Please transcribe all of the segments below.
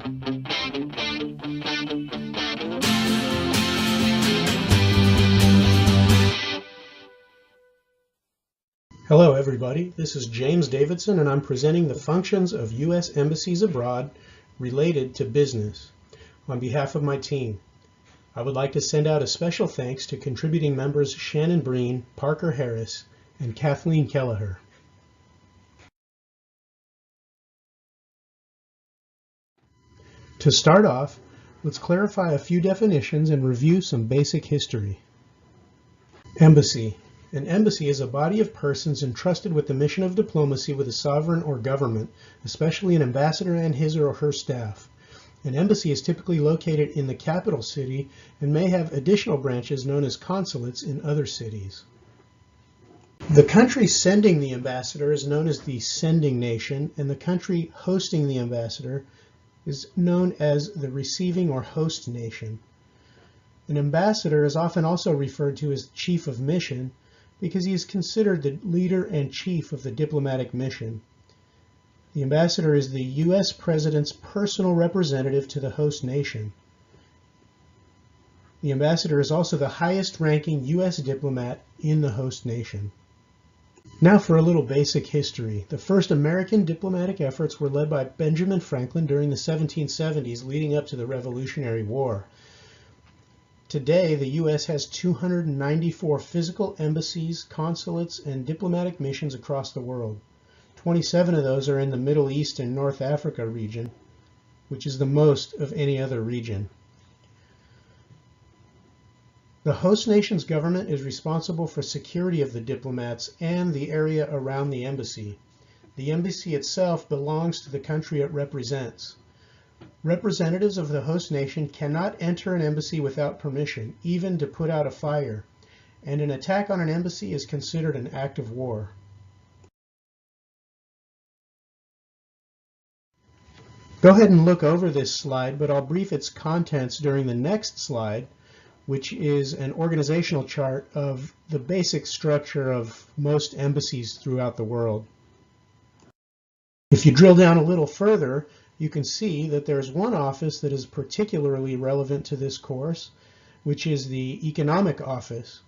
Hello everybody, this is James Davidson and I'm presenting the functions of U.S. embassies abroad related to business on behalf of my team. I would like to send out a special thanks to contributing members Shannon Breen, Parker Harris, and Kathleen Kelleher. To start off, let's clarify a few definitions and review some basic history. Embassy. An embassy is a body of persons entrusted with the mission of diplomacy with a sovereign or government, especially an ambassador and his or her staff. An embassy is typically located in the capital city and may have additional branches known as consulates in other cities. The country sending the ambassador is known as the sending nation, and the country hosting the ambassador is known as the receiving or host nation. An ambassador is often also referred to as chief of mission, because he is considered the leader and chief of the diplomatic mission. The ambassador is the U.S. President's personal representative to the host nation. The ambassador is also the highest-ranking U.S. diplomat in the host nation. Now for a little basic history. The first American diplomatic efforts were led by Benjamin Franklin during the 1770s leading up to the Revolutionary War. Today, the U.S. has 294 physical embassies, consulates, and diplomatic missions across the world. 27 of those are in the Middle East and North Africa region, which is the most of any other region. The host nation's government is responsible for security of the diplomats and the area around the embassy. The embassy itself belongs to the country it represents. Representatives of the host nation cannot enter an embassy without permission, even to put out a fire, and an attack on an embassy is considered an act of war. Go ahead and look over this slide, but I'll brief its contents during the next slide, which is an organizational chart of the basic structure of most embassies throughout the world. If you drill down a little further, you can see that there's one office that is particularly relevant to this course, which is the Economic Office.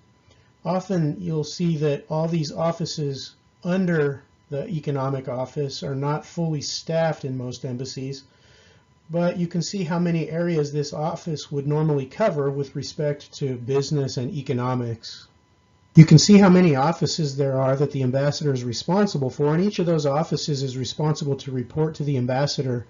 Often you'll see that all these offices under the Economic Office are not fully staffed in most embassies, but you can see how many areas this office would normally cover with respect to business and economics. You can see how many offices there are that the ambassador is responsible for, and each of those offices is responsible to report to the ambassador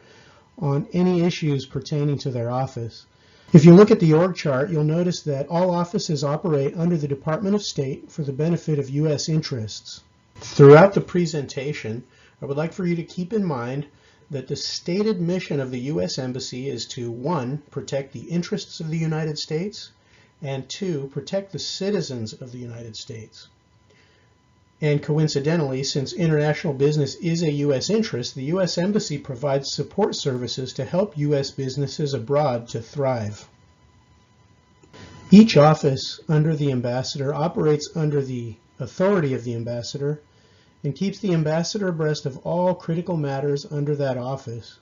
on any issues pertaining to their office. If you look at the org chart, you'll notice that all offices operate under the Department of State for the benefit of U.S. interests. Throughout the presentation, I would like for you to keep in mind that the stated mission of the U.S. Embassy is to 1. Protect the interests of the United States, and 2. Protect the citizens of the United States. And coincidentally, since international business is a U.S. interest, the U.S. Embassy provides support services to help U.S. businesses abroad to thrive. Each office under the ambassador operates under the authority of the ambassador and keeps the ambassador abreast of all critical matters under that office.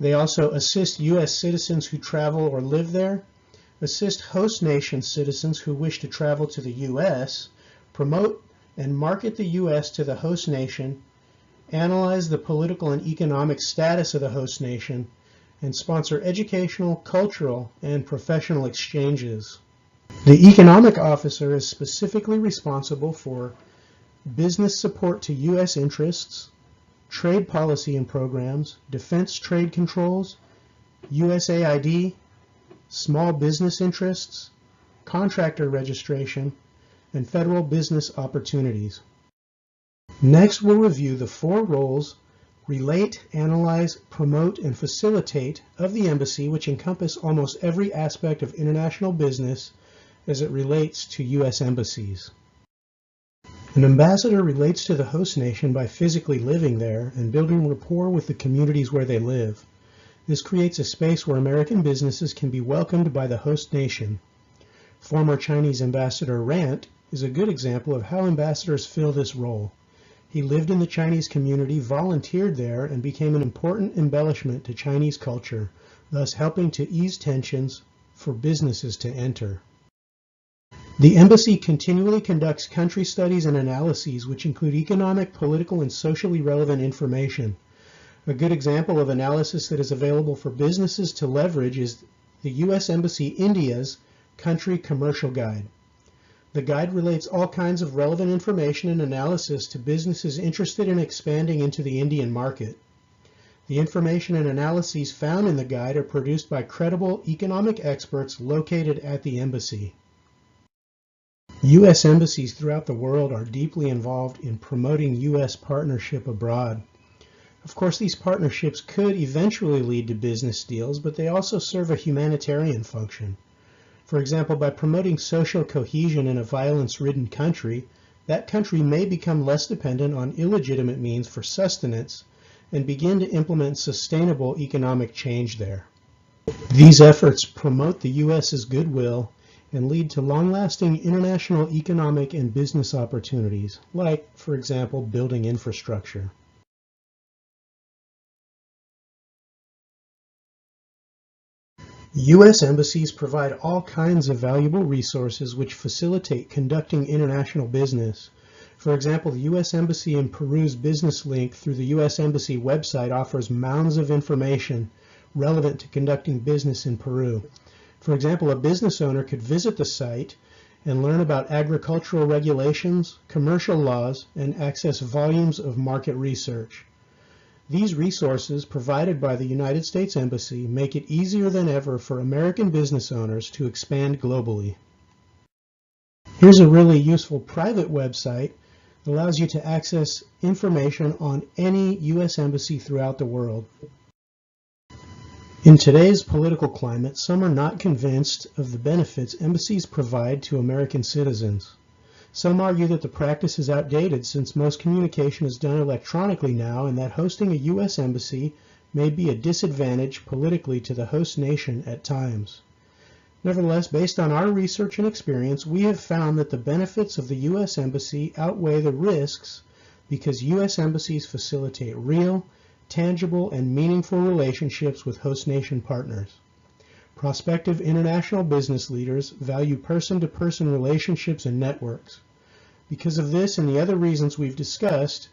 They also assist U.S. citizens who travel or live there, assist host nation citizens who wish to travel to the U.S., promote and market the U.S. to the host nation, analyze the political and economic status of the host nation, and sponsor educational, cultural, and professional exchanges. The economic officer is specifically responsible for business support to U.S. interests, trade policy and programs, defense trade controls, USAID, small business interests, contractor registration, and federal business opportunities. Next, we'll review the 4 roles: relate, analyze, promote, and facilitate of the embassy, which encompass almost every aspect of international business as it relates to U.S. embassies. An ambassador relates to the host nation by physically living there and building rapport with the communities where they live. This creates a space where American businesses can be welcomed by the host nation. Former Chinese Ambassador Rant is a good example of how ambassadors fill this role. He lived in the Chinese community, volunteered there, and became an important embellishment to Chinese culture, thus helping to ease tensions for businesses to enter. The embassy continually conducts country studies and analyses which include economic, political, and socially relevant information. A good example of analysis that is available for businesses to leverage is the U.S. Embassy India's Country Commercial Guide. The guide relates all kinds of relevant information and analysis to businesses interested in expanding into the Indian market. The information and analyses found in the guide are produced by credible economic experts located at the embassy. U.S. embassies throughout the world are deeply involved in promoting U.S. partnership abroad. Of course, these partnerships could eventually lead to business deals, but they also serve a humanitarian function. For example, by promoting social cohesion in a violence-ridden country, that country may become less dependent on illegitimate means for sustenance and begin to implement sustainable economic change there. These efforts promote the U.S.'s goodwill and lead to long-lasting international economic and business opportunities, like, for example, building infrastructure. U.S. embassies provide all kinds of valuable resources which facilitate conducting international business. For example, the U.S. Embassy in Peru's business link through the U.S. Embassy website offers mounds of information relevant to conducting business in Peru. For example, a business owner could visit the site and learn about agricultural regulations, commercial laws, and access volumes of market research. These resources provided by the United States Embassy make it easier than ever for American business owners to expand globally. Here's a really useful private website that allows you to access information on any U.S. embassy throughout the world. In today's political climate, some are not convinced of the benefits embassies provide to American citizens. Some argue that the practice is outdated since most communication is done electronically now and that hosting a U.S. embassy may be a disadvantage politically to the host nation at times. Nevertheless, based on our research and experience, we have found that the benefits of the U.S. Embassy outweigh the risks because U.S. embassies facilitate real, tangible, and meaningful relationships with host nation partners. Prospective international business leaders value person-to-person relationships and networks. Because of this and the other reasons we've discussed,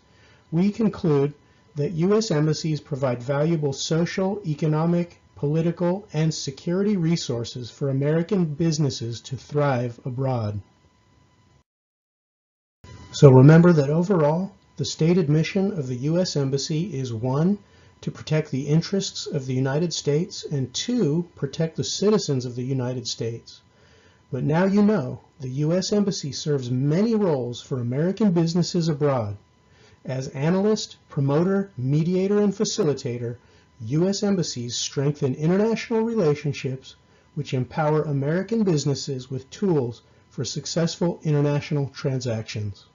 we conclude that U.S. embassies provide valuable social, economic, political, and security resources for American businesses to thrive abroad. So remember that overall, the stated mission of the U.S. Embassy is 1, to protect the interests of the United States, and 2, protect the citizens of the United States. But now you know, the U.S. Embassy serves many roles for American businesses abroad. As analyst, promoter, mediator, and facilitator, U.S. embassies strengthen international relationships which empower American businesses with tools for successful international transactions.